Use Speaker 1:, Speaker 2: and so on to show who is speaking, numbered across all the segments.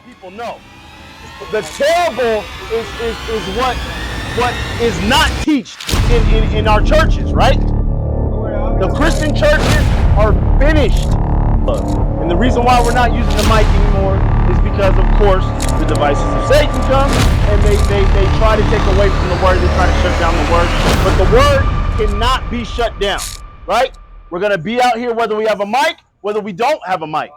Speaker 1: people know. The terrible is what is not taught in our churches, right? The Christian churches are finished. And the reason why we're not using the mic anymore is because, of course, the devices of Satan come and they try to take away from the word. They try to shut down the word. But the word cannot be shut down, right? We're going to be out here whether we have a mic, whether we don't have a mic.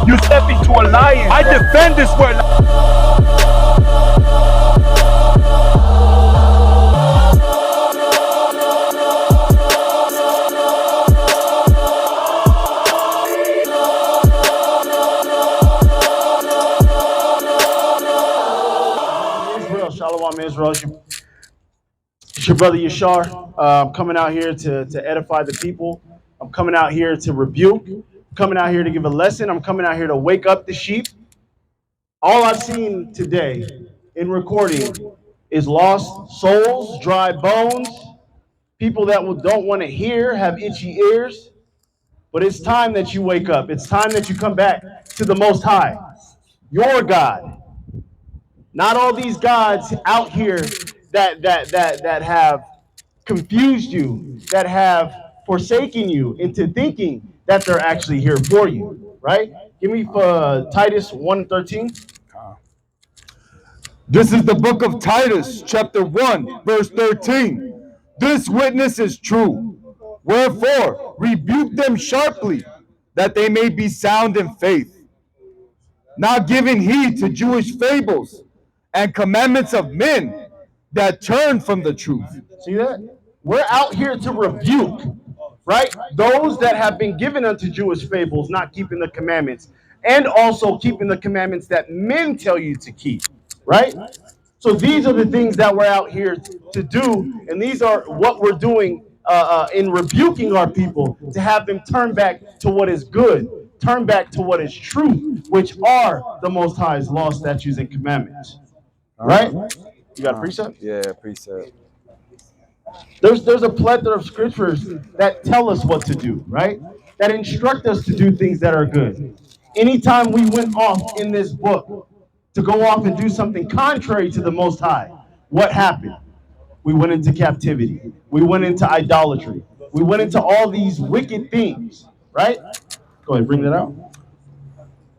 Speaker 2: You step into a lion. I defend this word.
Speaker 1: Israel, Shalom Israel. It's your brother Yashar. I'm coming out here to edify the people. I'm coming out here to rebuke. I'm coming out here to give a lesson. I'm coming out here to wake up the sheep. All I've seen today in recording is lost souls, dry bones, people that don't want to hear, have itchy ears. But it's time that you wake up. It's time that you come back to the Most High, your God. Not all these gods out here that have confused you, that have forsaken you into thinking that they're actually here for you, right? Give me Titus 1:13.
Speaker 2: This is the book of Titus, chapter 1, verse 13. This witness is true. Wherefore, rebuke them sharply, that they may be sound in faith, not giving heed to Jewish fables and commandments of men that turn from the truth.
Speaker 1: See that? We're out here to rebuke, right? Those that have been given unto Jewish fables, not keeping the commandments, and also keeping the commandments that men tell you to keep, right? So these are the things that we're out here to do, and these are what we're doing in rebuking our people, to have them turn back to what is good, turn back to what is true, which are the Most High's law, statutes, and commandments. Right? You got a precept?
Speaker 2: Yeah, precept.
Speaker 1: There's a plethora of scriptures that tell us what to do, right? That instruct us to do things that are good. Anytime we went off in this book to go off and do something contrary to the Most High, what happened? We went into captivity. We went into idolatry. We went into all these wicked things, right? Go ahead, bring that out.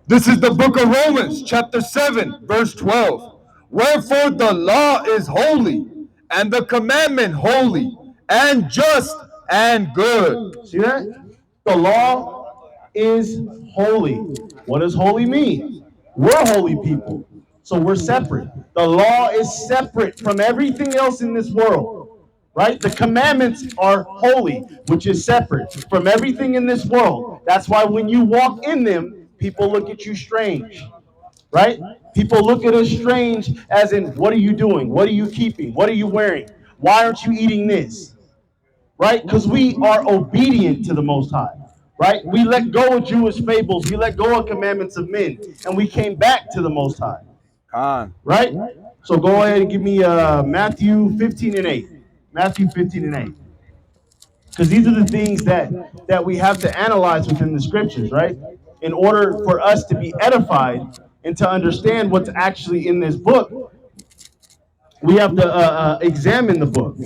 Speaker 2: This is the book of Romans, chapter 7, verse 12. Wherefore the law is holy, and the commandment holy, and just, and good.
Speaker 1: See that? The law is holy. What does holy mean? We're holy people, so we're separate. The law is separate from everything else in this world, right? The commandments are holy, which is separate from everything in this world. That's why when you walk in them, people look at you strange, right? People look at us strange as in, what are you doing? What are you keeping? What are you wearing? Why aren't you eating this? Right? Because we are obedient to the Most High, right? We let go of Jewish fables, we let go of commandments of men, and we came back to the Most High, right? So go ahead and give me Matthew 15 and 8. Matthew 15 and 8. Because these are the things that we have to analyze within the scriptures, right? In order for us to be edified and to understand what's actually in this book, we have to examine the book.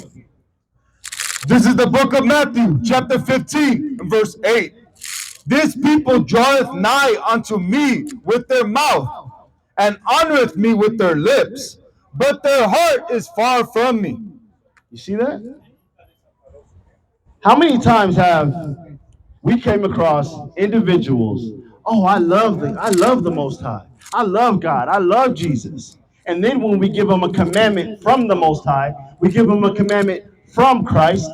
Speaker 2: This is the book of Matthew, chapter 15, verse 8. This people draweth nigh unto me with their mouth, and honoreth me with their lips, but their heart is far from me.
Speaker 1: You see that? How many times have we came across individuals. Oh, I love the Most High. I love God. I love Jesus. And then when we give them a commandment from the Most High, we give them a commandment from Christ.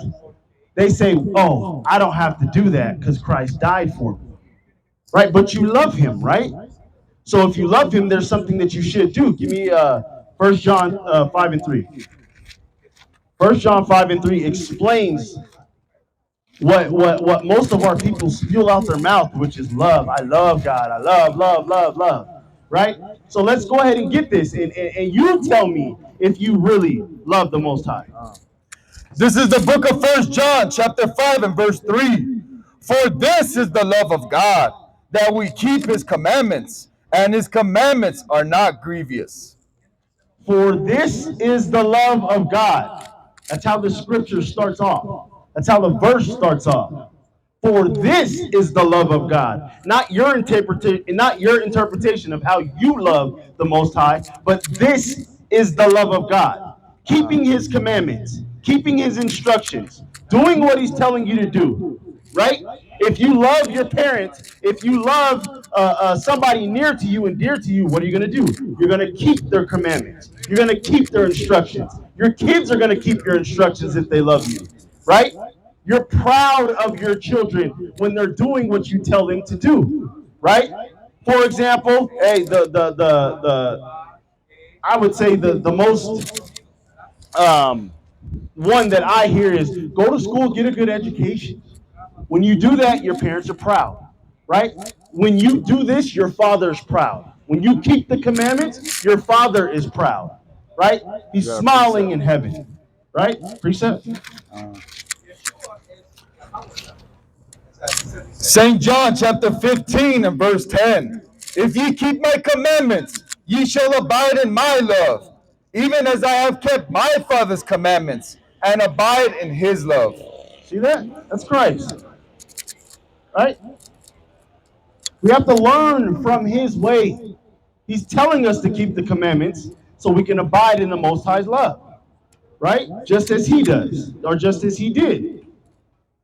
Speaker 1: They say, "Oh, I don't have to do that because Christ died for me." Right? But you love Him, right? So if you love Him, there's something that you should do. Give me 1 John 5:3. 1 John 5:3 explains what most of our people spew out their mouth, which is love. I love God. I love. Right? So let's go ahead and get this. And you tell me if you really love the Most High.
Speaker 2: This is the book of 1 John, chapter 5 and verse 3. For this is the love of God, that we keep his commandments, and his commandments are not grievous.
Speaker 1: For this is the love of God. That's how the scripture starts off. That's how the verse starts off. For this is the love of God, not your interpretation of how you love the Most High, but this is the love of God. Keeping His commandments, keeping His instructions, doing what He's telling you to do. Right? If you love your parents, if you love somebody near to you and dear to you, what are you going to do? You're going to keep their commandments. You're going to keep their instructions. Your kids are going to keep your instructions if they love you. Right? You're proud of your children when they're doing what you tell them to do, right? For example, hey, the I would say the most one that I hear is go to school, get a good education. When you do that, your parents are proud, right? When you do this, your father's proud. When you keep the commandments, your father is proud, right? He's smiling in heaven, right? Precept.
Speaker 2: St. John chapter 15 and verse 10. If ye keep my commandments, ye shall abide in my love, even as I have kept my Father's commandments and abide in his love.
Speaker 1: See that? That's Christ, right? We have to learn from His way. He's telling us to keep the commandments so we can abide in the Most High's love, right? Just as He does, or just as He did,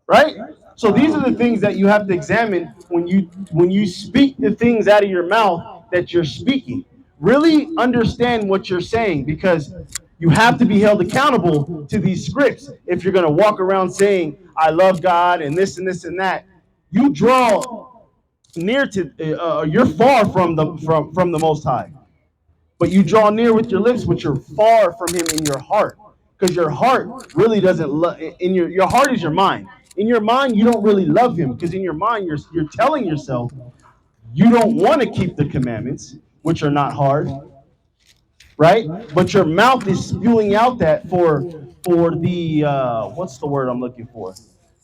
Speaker 1: right? So these are the things that you have to examine when you speak the things out of your mouth that you're speaking. Really understand what you're saying, because you have to be held accountable to these scripts. If you're going to walk around saying I love God and this and this and that, you draw near to you're far from the Most High, but you draw near with your lips, but you're far from Him in your heart, because your heart really doesn't love. In your heart is your mind. In your mind, you don't really love Him, because in your mind you're telling yourself you don't want to keep the commandments, which are not hard, right? But your mouth is spewing out that for the what's the word I'm looking for?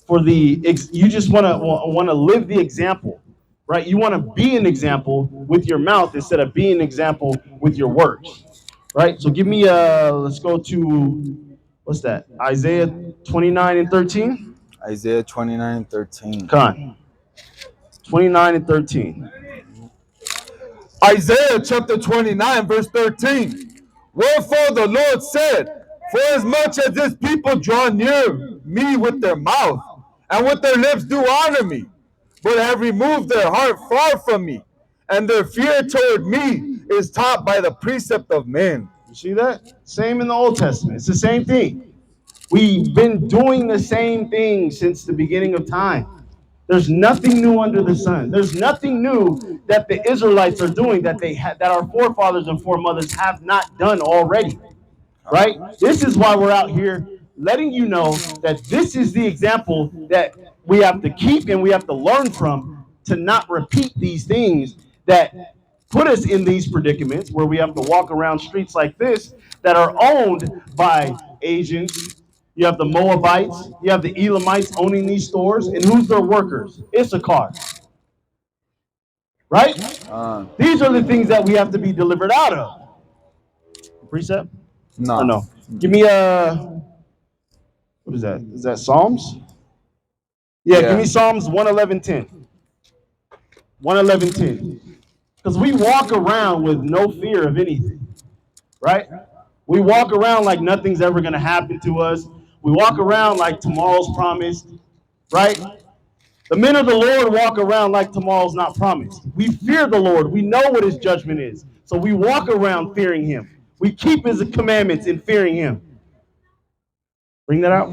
Speaker 1: For the you just want to live the example, right? You want to be an example with your mouth instead of being an example with your words, right? So give me let's go to what's that? Isaiah 29 and 13.
Speaker 2: Isaiah 29 and 13.
Speaker 1: Come on, 29 and 13.
Speaker 2: Isaiah chapter 29, verse 13. Wherefore the Lord said, for as much as this people draw near me with their mouth, and with their lips do honor me, but have removed their heart far from me, and their fear toward me is taught by the precept of men.
Speaker 1: You see that? Same in the Old Testament. It's the same thing. We've been doing the same thing since the beginning of time. There's nothing new under the sun. There's nothing new that the Israelites are doing that that our forefathers and foremothers have not done already. Right? This is why we're out here letting you know that this is the example that we have to keep and we have to learn from, to not repeat these things that put us in these predicaments where we have to walk around streets like this that are owned by Asians. You have the Moabites, you have the Elamites owning these stores, and who's their workers? Issachar. Right? These are the things that we have to be delivered out of. Precept?
Speaker 2: No.
Speaker 1: Or no? Give me what is that? Is that Psalms? Yeah. Give me Psalms 111:10. 111:10. Because we walk around with no fear of anything, right? We walk around like nothing's ever going to happen to us. We walk around like tomorrow's promised, right? The men of the Lord walk around like tomorrow's not promised. We fear the Lord. We know what his judgment is. So we walk around fearing him. We keep his commandments in fearing him. Bring that out.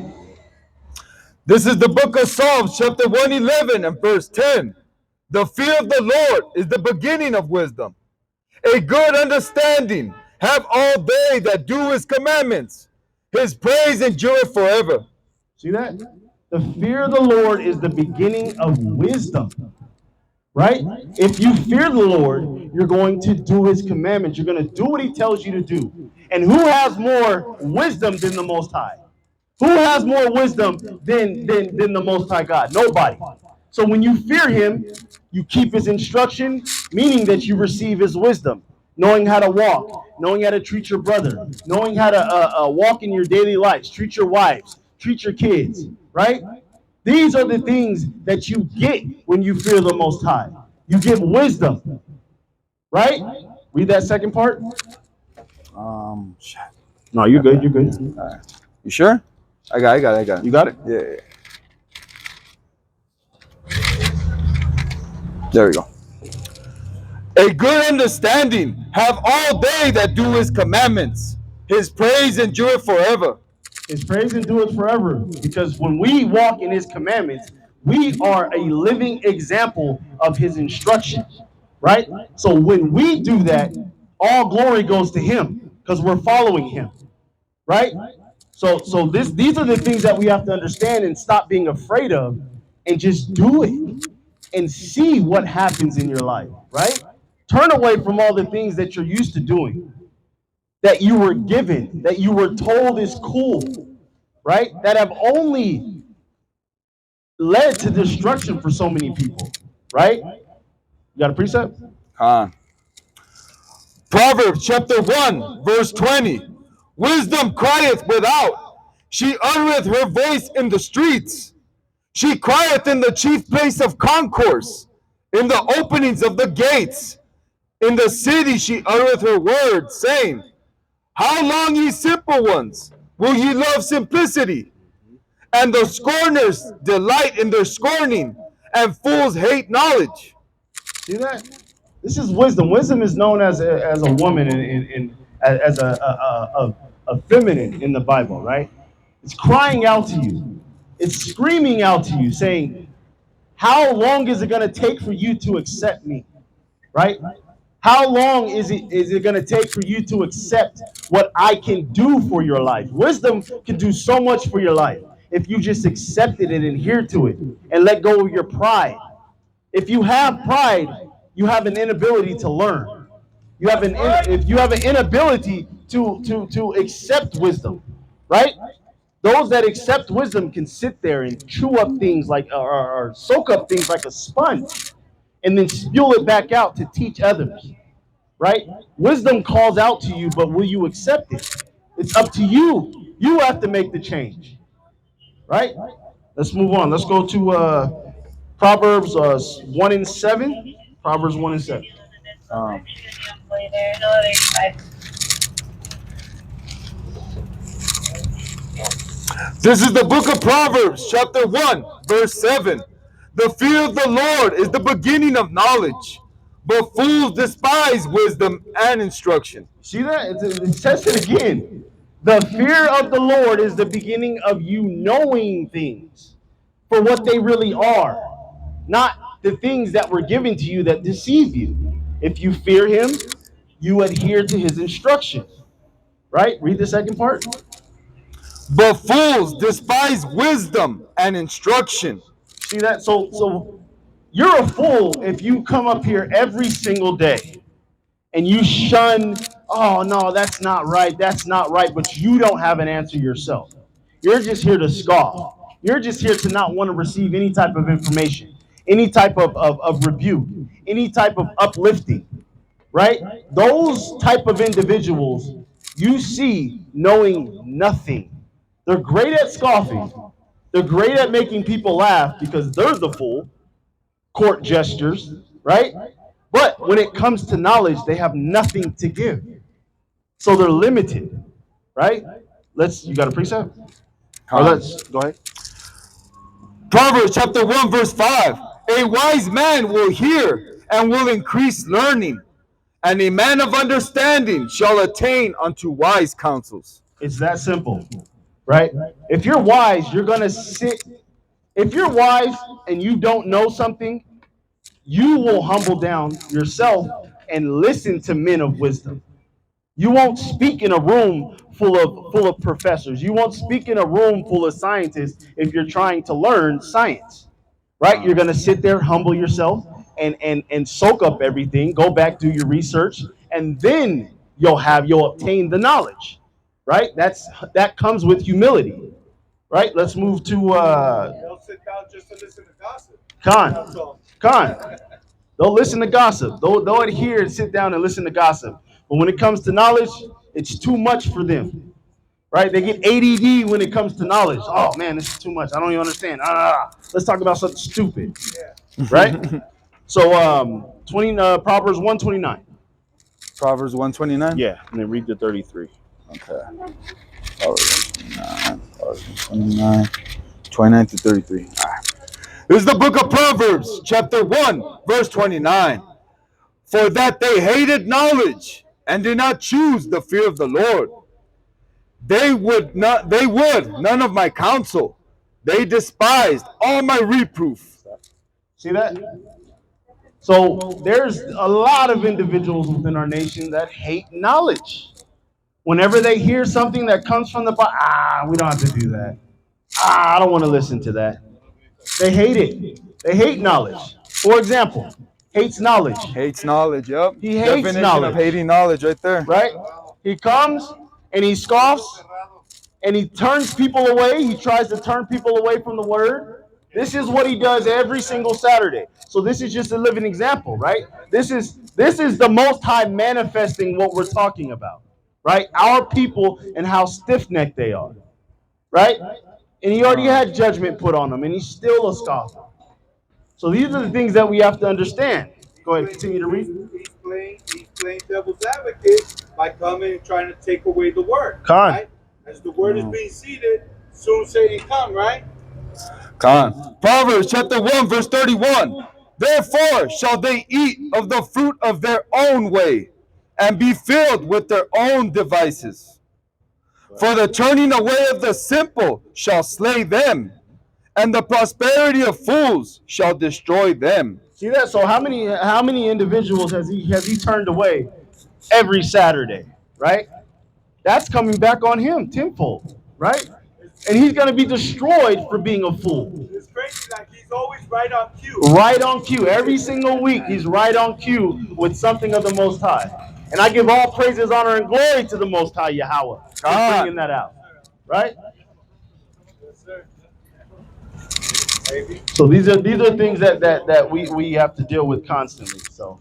Speaker 2: This is the book of Psalms, chapter 111 and verse 10. The fear of the Lord is the beginning of wisdom. A good understanding have all they that do his commandments. His praise endureth forever.
Speaker 1: See that? The fear of the Lord is the beginning of wisdom. Right? If you fear the Lord, you're going to do his commandments. You're going to do what he tells you to do. And who has more wisdom than the Most High? Who has more wisdom than the Most High God? Nobody. So when you fear him, you keep his instruction, meaning that you receive his wisdom, knowing how to walk, knowing how to treat your brother, knowing how to walk in your daily lives, treat your wives, treat your kids, right? These are the things that you get when you fear the Most High. You get wisdom, right? Read that second part.
Speaker 2: Shit.
Speaker 1: No, you're good. You're good.
Speaker 2: You sure? I got it.
Speaker 1: You got it?
Speaker 2: Yeah. There we go. A good understanding have all they that do his commandments. His praise endureth forever.
Speaker 1: His praise endures forever. Because when we walk in his commandments, we are a living example of his instruction, right? So when we do that, all glory goes to him because we're following him, right? So these are the things that we have to understand and stop being afraid of and just do it and see what happens in your life, right? Turn away from all the things that you're used to doing, that you were given, that you were told is cool, right? That have only led to destruction for so many people, right? You got a precept?
Speaker 2: Proverbs chapter 1, verse 20. Wisdom crieth without. She uttereth her voice in the streets. She crieth in the chief place of concourse, in the openings of the gates. In the city she uttereth her word, saying, How long, ye simple ones, will ye love simplicity? And the scorners delight in their scorning, and fools hate knowledge.
Speaker 1: See that? This is wisdom. Wisdom is known as a woman as a feminine in the Bible, right? It's crying out to you. It's screaming out to you, saying, how long is it going to take for you to accept me? Right? How long is it going to take for you to accept what I can do for your life? Wisdom can do so much for your life if you just accept it and adhere to it and let go of your pride. If you have pride, you have an inability to learn. If you have an inability to accept wisdom, right? Those that accept wisdom can sit there and chew up things like or soak up things like a sponge and then spew it back out to teach others, right? Wisdom calls out to you, but will you accept it? It's up to you. You have to make the change, right? Let's move on. Let's go to Proverbs 1 and 7. Proverbs 1 and 7.
Speaker 2: This is the book of Proverbs, chapter 1, verse 7. The fear of the Lord is the beginning of knowledge, but fools despise wisdom and instruction.
Speaker 1: See that? It says it again. The fear of the Lord is the beginning of you knowing things for what they really are, not the things that were given to you that deceive you. If you fear him, you adhere to his instruction. Right? Read the second part.
Speaker 2: But fools despise wisdom and instruction.
Speaker 1: See that? So you're a fool if you come up here every single day and you shun, oh no, that's not right, but you don't have an answer yourself. You're just here to scoff. You're just here to not want to receive any type of information, any type of rebuke, any type of uplifting, right? Those type of individuals you see knowing nothing. They're great at scoffing. They're great at making people laugh because they're the fool. Court gestures, right? But when it comes to knowledge, they have nothing to give. So they're limited, right? You got a precept? Or let's, go ahead.
Speaker 2: Proverbs chapter 1, verse 5. A wise man will hear and will increase learning, and a man of understanding shall attain unto wise counsels.
Speaker 1: It's that simple, right? If you're wise, you're going to sit. If you're wise and you don't know something, you will humble down yourself and listen to men of wisdom. You won't speak in a room full of professors. You won't speak in a room full of scientists if you're trying to learn science, right? You're gonna sit there, humble yourself, and soak up everything. Go back, do your research, and then you'll obtain the knowledge, right? That comes with humility, right? Let's move to
Speaker 3: They'll sit down just to listen to gossip. That's
Speaker 1: Khan.
Speaker 3: all.
Speaker 1: Khan. They'll listen to gossip. They'll adhere and sit down and listen to gossip. But when it comes to knowledge, it's too much for them, right? They get ADD when it comes to knowledge. Oh man, this is too much. I don't even understand. Let's talk about something stupid,
Speaker 3: Yeah.
Speaker 1: right? So Proverbs 129.
Speaker 2: Proverbs 129?
Speaker 1: Yeah, and then read the 33.
Speaker 2: Okay. Proverbs 129. Proverbs 129. 29 to 33. All right. This is the book of Proverbs, chapter 1, verse 29. For that they hated knowledge and did not choose the fear of the Lord. They would none of my counsel. They despised all my reproof.
Speaker 1: See that? So there's a lot of individuals within our nation that hate knowledge. Whenever they hear something that comes from the Bible, we don't have to do that. I don't want to listen to that. They hate it. They hate knowledge. For example, hates knowledge,
Speaker 2: Hates knowledge, yep.
Speaker 1: He hates
Speaker 2: Definition
Speaker 1: knowledge.
Speaker 2: of hating knowledge right there.
Speaker 1: right? He comes and he scoffs and he turns people away. He tries to turn people away from the word. This is what he does every single Saturday. So this is just a living example, right? This is the Most High manifesting what we're talking about, right? Our people and how stiff-necked they are, right? And he already had judgment put on them, and he's still a scoffer. So these are the things that we have to understand. Go ahead, continue to read.
Speaker 3: He's playing devil's advocate by coming and trying to take away the word.
Speaker 1: Khan.
Speaker 3: Right? As the word is being seated, soon Satan come, right?
Speaker 2: Con. Proverbs chapter 1, verse 31. Therefore shall they eat of the fruit of their own way, and be filled with their own devices. For the turning away of the simple shall slay them, and the prosperity of fools shall destroy them.
Speaker 1: See that? So how many individuals has he turned away every Saturday, right? That's coming back on him tenfold, right? And he's going to be destroyed for being a fool.
Speaker 3: It's crazy, like he's always right on cue.
Speaker 1: Right on cue. Every single week, he's right on cue with something of the Most High. And I give all praises, honor, and glory to the Most High Yahweh for bringing that out, right?
Speaker 3: Yes, sir. Maybe.
Speaker 1: So these are things that we have to deal with constantly. So,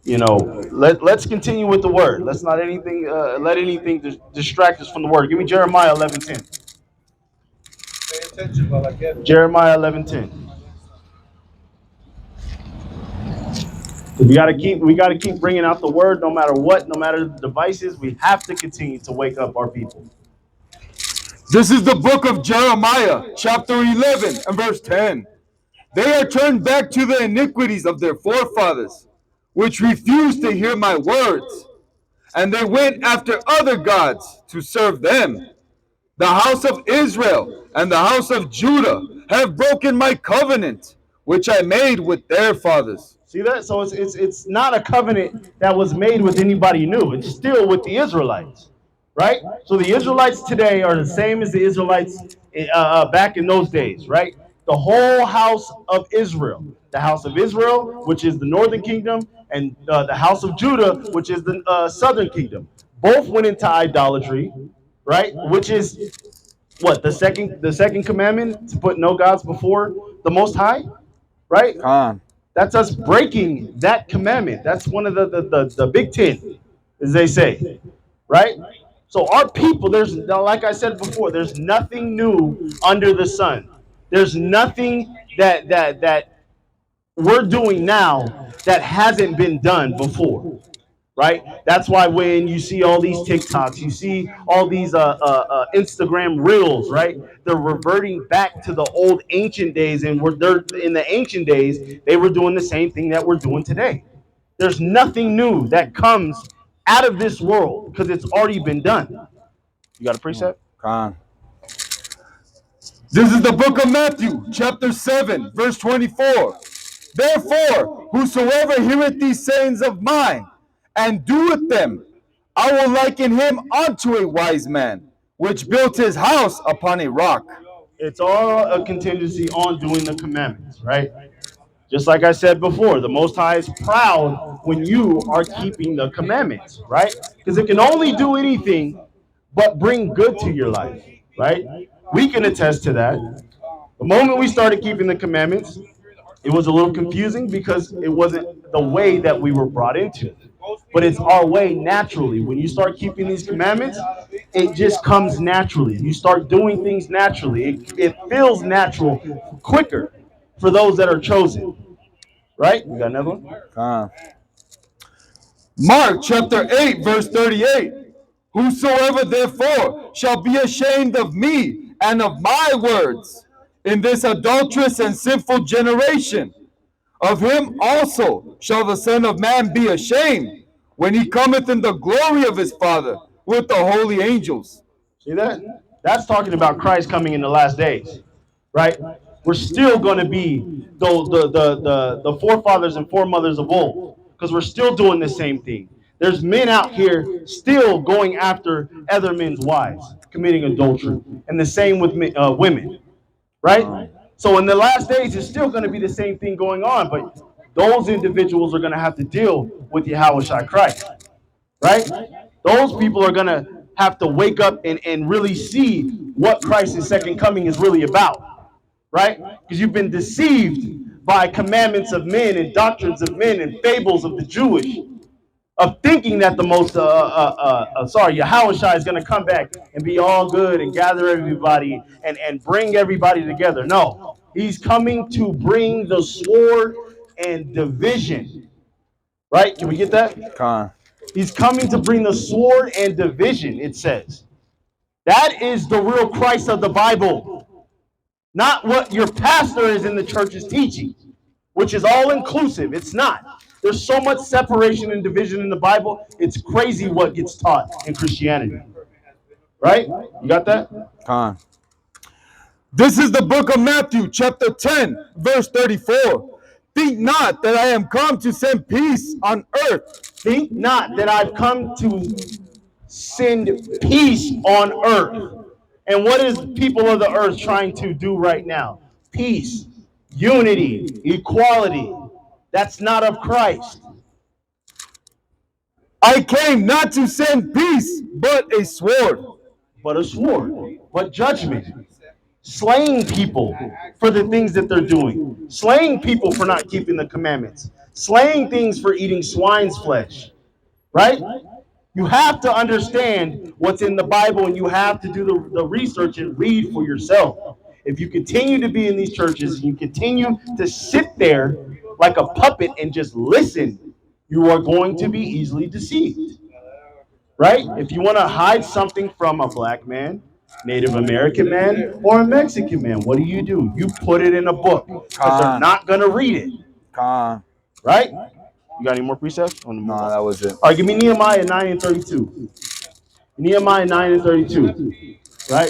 Speaker 1: let's continue with the word. Let's not let anything distract us from the word. Give me Jeremiah 11:10.
Speaker 3: Pay attention while I get it.
Speaker 1: Jeremiah 11:10. We got to keep bringing out the word, no matter what, no matter the devices. We have to continue to wake up our people.
Speaker 2: This is the book of Jeremiah, chapter 11, and verse 10. They are turned back to the iniquities of their forefathers, which refused to hear my words, and they went after other gods to serve them. The house of Israel and the house of Judah have broken my covenant, which I made with their fathers.
Speaker 1: See that? So it's not a covenant that was made with anybody new. It's still with the Israelites, right? So the Israelites today are the same as the Israelites back in those days, right? The whole house of Israel, the house of Israel, which is the northern kingdom, and the house of Judah, which is the southern kingdom, both went into idolatry, right? Which is what the second commandment, to put no gods before the Most High, right?
Speaker 2: Con.
Speaker 1: That's us breaking that commandment. That's one of the big 10, as they say, right? So our people, like I said before, there's nothing new under the sun. There's nothing that we're doing now that hasn't been done before. right? That's why when you see all these TikToks, you see all these Instagram reels, right? They're reverting back to the old ancient days, and they're in the ancient days they were doing the same thing that we're doing today. There's nothing new that comes out of this world because it's already been done. You got a precept?
Speaker 2: Con. This is the book of Matthew, chapter 7, verse 24. Therefore, whosoever heareth these sayings of mine, and doeth them, I will liken him unto a wise man, which built his house upon a rock.
Speaker 1: It's all a contingency on doing the commandments, right? Just like I said before, the Most High is proud when you are keeping the commandments, right? Because it can only do anything but bring good to your life, right? We can attest to that. The moment we started keeping the commandments, it was a little confusing because it wasn't the way that we were brought into. But it's our way naturally. When you start keeping these commandments, it just comes naturally. You start doing things naturally. It feels natural quicker for those that are chosen. Right? You got another one?
Speaker 2: Mark chapter 8, verse 38. Whosoever therefore shall be ashamed of me and of my words in this adulterous and sinful generation, of him also shall the Son of Man be ashamed when he cometh in the glory of his Father with the holy angels.
Speaker 1: See that? That's talking about Christ coming in the last days, right? We're still going to be the forefathers and foremothers of old because we're still doing the same thing. There's men out here still going after other men's wives, committing adultery, and the same with women, right? So in the last days, it's still going to be the same thing going on, but those individuals are going to have to deal with Yahushua Christ, right? Those people are going to have to wake up and really see what Christ's second coming is really about, right? Because you've been deceived by commandments of men and doctrines of men and fables of the Jewish, of thinking that the Yahushua is going to come back and be all good and gather everybody and bring everybody together. No, he's coming to bring the sword and division. Right? Can we get that?
Speaker 2: Con.
Speaker 1: He's coming to bring the sword and division, it says. That is the real Christ of the Bible. Not what your pastor is in the church is teaching, which is all inclusive. It's not. There's so much separation and division in the Bible. It's crazy what gets taught in Christianity. Right? You got that?
Speaker 2: Con. This is the book of Matthew, chapter 10, verse 34. Think not that I am come to send peace on earth.
Speaker 1: Think not that I've come to send peace on earth. And what is people of the earth trying to do right now? Peace, unity, equality. That's not of Christ.
Speaker 2: I came not to send peace, but a sword.
Speaker 1: But a sword. But judgment. Slaying people for the things that they're doing. Slaying people for not keeping the commandments. Slaying things for eating swine's flesh. Right? You have to understand what's in the Bible, and you have to do the research and read for yourself. If you continue to be in these churches, and you continue to sit there like a puppet and just listen, you are going to be easily deceived. Right? If you want to hide something from a black man, Native American man, or a Mexican man, what do? You put it in a book because they're not going to read it. Right? You got any more precepts?
Speaker 2: No, that was it.
Speaker 1: All right, give me Nehemiah 9 and 32. Nehemiah 9 and 32. Right?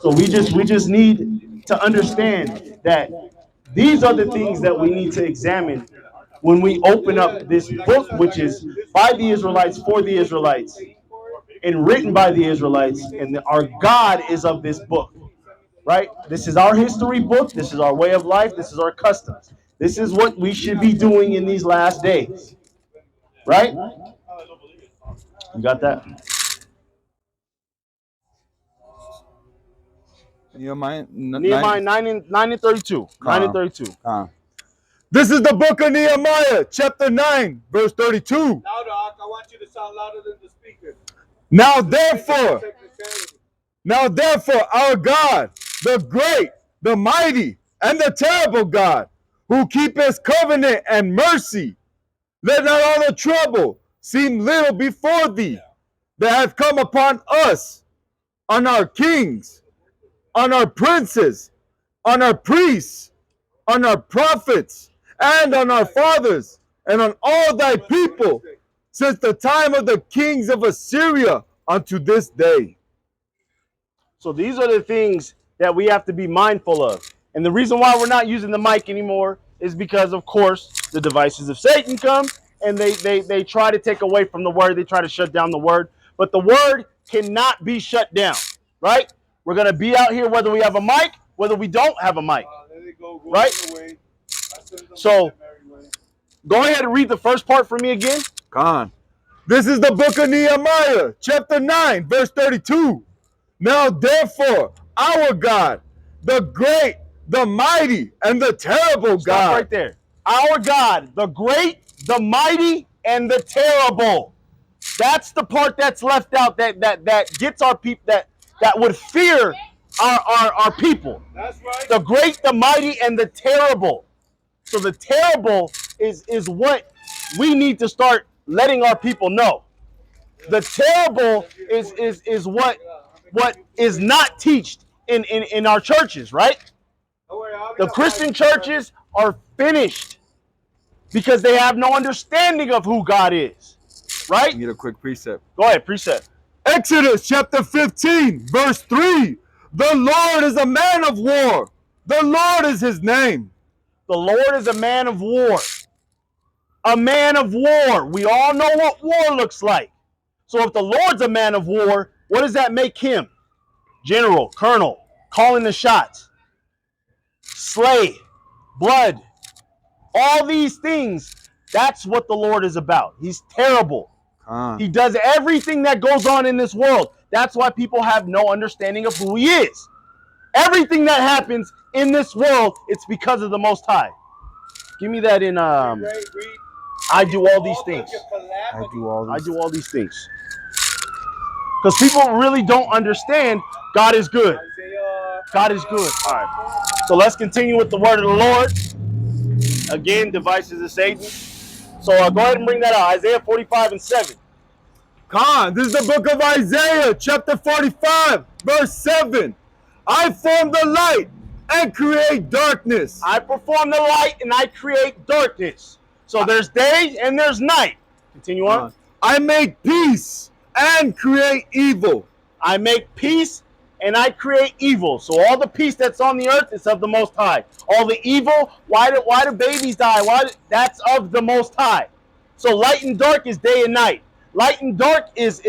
Speaker 1: So we just need to understand that these are the things that we need to examine when we open up this book, which is by the Israelites, for the Israelites, and written by the Israelites, and our God is of this book. Right? This is our history book. This is our way of life. This is our customs. This is what we should be doing in these last days. Right? You got that?
Speaker 2: Nehemiah
Speaker 1: 9 and 32. 9 and 32.
Speaker 2: This is the book of Nehemiah, chapter 9, verse 32.
Speaker 3: Now, Doc, I want you to sound louder than the speaker.
Speaker 2: Now therefore, our God, the great, the mighty, and the terrible God, who keepeth covenant and mercy, let not all the trouble, seem little before thee, that have come upon us, on our kings, on our princes, on our priests, on our prophets, and on our fathers, and on all thy people, since the time of the kings of Assyria unto this day.
Speaker 1: So these are the things that we have to be mindful of. And the reason why we're not using the mic anymore is because, of course, the devices of Satan come and they try to take away from the word. They try to shut down the word. But the word cannot be shut down, right? We're going to be out here whether we have a mic, whether we don't have a mic, right? So go ahead and read the first part for me again.
Speaker 2: Khan. This is the book of Nehemiah, chapter 9, verse 32. Now therefore, our God, the great, the mighty, and the terrible
Speaker 1: Stop
Speaker 2: God.
Speaker 1: right there. Our God, the great, the mighty, and the terrible. That's the part that's left out that gets our people that would fear our people.
Speaker 3: That's right.
Speaker 1: The great, the mighty, and the terrible. So the terrible is what we need to start letting our people know. The terrible is what is not taught in our churches, right? The Christian churches are finished because they have no understanding of who God is, right?
Speaker 2: Need a quick precept.
Speaker 1: Go ahead, precept.
Speaker 2: Exodus chapter 15, verse 3. The Lord is a man of war. The Lord is his name.
Speaker 1: The Lord is a man of war. A man of war. We all know what war looks like. So if the Lord's a man of war, what does that make him? General, colonel, calling the shots. Slay, blood. All these things, that's what the Lord is about. He's terrible. He does everything that goes on in this world. That's why people have no understanding of who he is. Everything that happens in this world, it's because of the Most High. Give me that in I do all these things. I do all these things. Because people really don't understand God is good. God is good. All right. So let's continue with the word of the Lord. Again, devices of Satan. So go ahead and bring that out. Isaiah 45 and 7.
Speaker 2: Khan, this is the book of Isaiah, chapter 45, verse 7. I form the light and create darkness.
Speaker 1: I perform the light and I create darkness. So there's day and there's night. Continue on.
Speaker 2: I make peace and create evil.
Speaker 1: I make peace and I create evil. So all the peace that's on the earth is of the Most High. All the evil, why do babies die? That's of the Most High. So light and dark is day and night. Light and dark is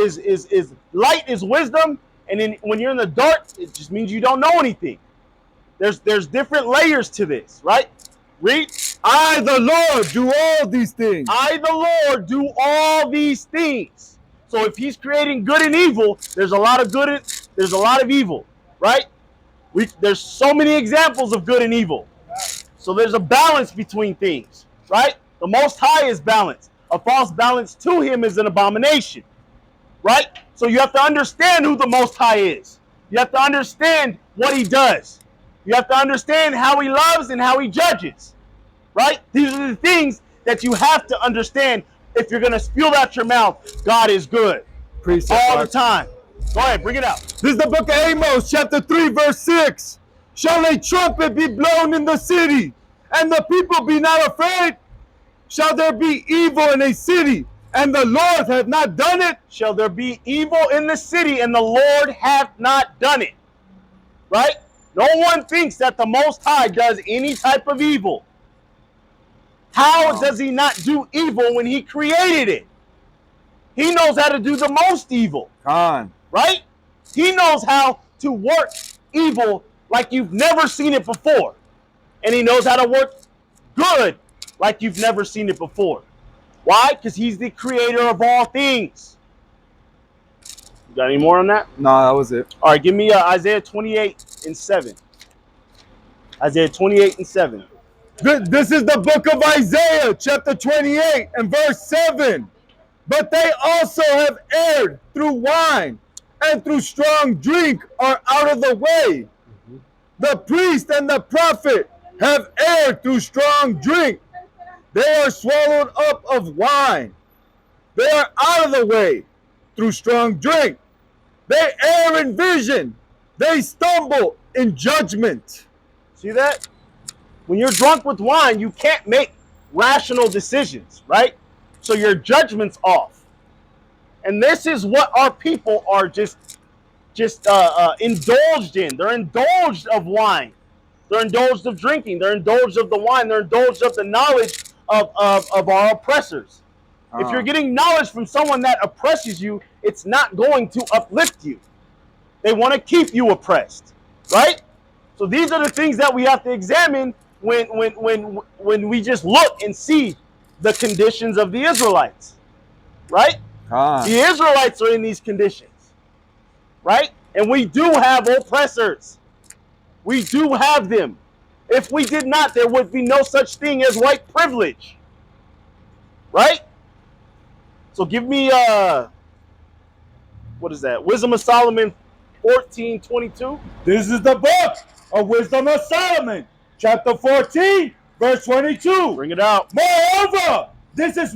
Speaker 1: light is wisdom, and when you're in the dark, it just means you don't know anything. There's different layers to this, right? Read.
Speaker 2: I, the Lord, do all these things.
Speaker 1: I, the Lord, do all these things. So if he's creating good and evil, there's a lot of good and there's a lot of evil, right? There's so many examples of good and evil. So there's a balance between things, right? The Most High is balanced. A false balance to him is an abomination, right? So you have to understand who the Most High is. You have to understand what he does. You have to understand how he loves and how he judges, right? These are the things that you have to understand if you're going to spew out your mouth. God is good all the time. Go ahead, bring it out.
Speaker 2: This is the book of Amos, chapter 3, verse 6. Shall a trumpet be blown in the city, and the people be not afraid? Shall there be evil in a city, and the Lord hath not done it?
Speaker 1: Shall there be evil in the city, and the Lord hath not done it? Right? No one thinks that the Most High does any type of evil. How does he not do evil when he created it? He knows how to do the most evil.
Speaker 2: Khan.
Speaker 1: Right? He knows how to work evil like you've never seen it before. And he knows how to work good like you've never seen it before. Why? Because he's the creator of all things. You got any more on that?
Speaker 2: No, that was it.
Speaker 1: All right, give me Isaiah 28 and 7. Isaiah 28 and 7.
Speaker 2: This is the book of Isaiah, chapter 28 and verse 7. But they also have erred through wine, and through strong drink are out of the way. The priest and the prophet have erred through strong drink. They are swallowed up of wine. They are out of the way through strong drink. They err in vision. They stumble in judgment.
Speaker 1: See that? When you're drunk with wine, you can't make rational decisions, right? So your judgment's off. And this is what our people are just indulged in. They're indulged of wine. They're indulged of drinking. They're indulged of the wine. They're indulged of the knowledge of our oppressors. If you're getting knowledge from someone that oppresses you, it's not going to uplift you. They want to keep you oppressed, right? So these are the things that we have to examine when we just look and see the conditions of the Israelites, right? The Israelites are in these conditions, right? And we do have oppressors. We do have them. If we did not, there would be no such thing as white privilege, right? So give me what is that? Wisdom of Solomon 14:22.
Speaker 2: This is the book of Wisdom of Solomon, chapter 14, verse 22.
Speaker 1: Bring it out.
Speaker 2: Moreover, this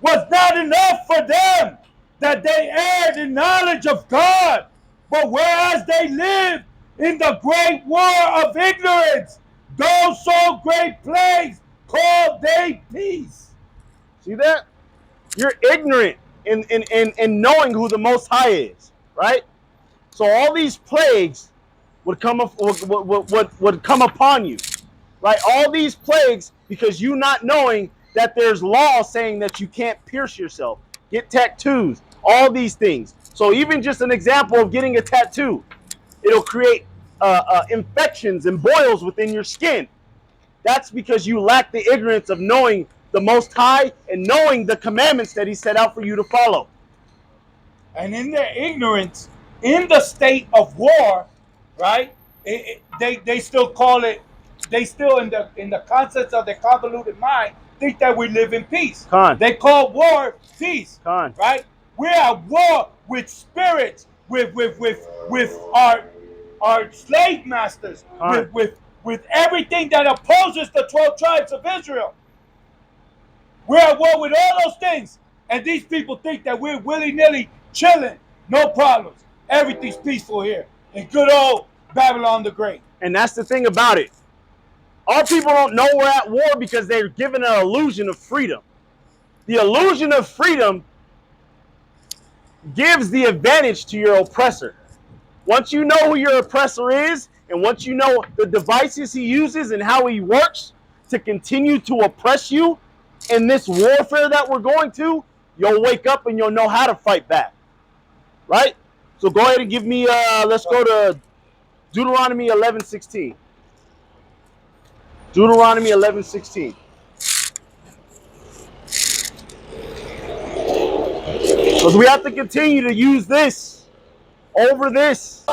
Speaker 2: was not enough for them, that they erred in knowledge of God, but whereas they lived in the great war of ignorance, those so great plagues called they peace.
Speaker 1: See that? You're ignorant in knowing who the Most High is, right? So all these plagues would come upon you, right? All these plagues because you not knowing that there's law saying that you can't pierce yourself, get tattoos, all these things. So even just an example of getting a tattoo, it'll create infections and boils within your skin. That's because you lack the ignorance of knowing the Most High and knowing the commandments that He set out for you to follow.
Speaker 4: And in their ignorance, in the state of war, right? They still call it. They still in the concepts of their convoluted mind think that we live in peace.
Speaker 1: Khan.
Speaker 4: They call war peace.
Speaker 1: Khan.
Speaker 4: Right? We're at war with spirits, with our slave masters,
Speaker 1: Khan.
Speaker 4: with everything that opposes the 12 tribes of Israel. We're at war with all those things. And these people think that we're willy-nilly chilling. No problems. Everything's peaceful here in good old Babylon the Great.
Speaker 1: And that's the thing about it. Our people don't know we're at war because they're given an illusion of freedom. The illusion of freedom gives the advantage to your oppressor. Once you know who your oppressor is, and once you know the devices he uses and how he works to continue to oppress you in this warfare that we're going to, you'll wake up and you'll know how to fight back. Right? So go ahead and give me, let's go to Deuteronomy 11:16. Deuteronomy 11:16. Because we have to continue to use this over this.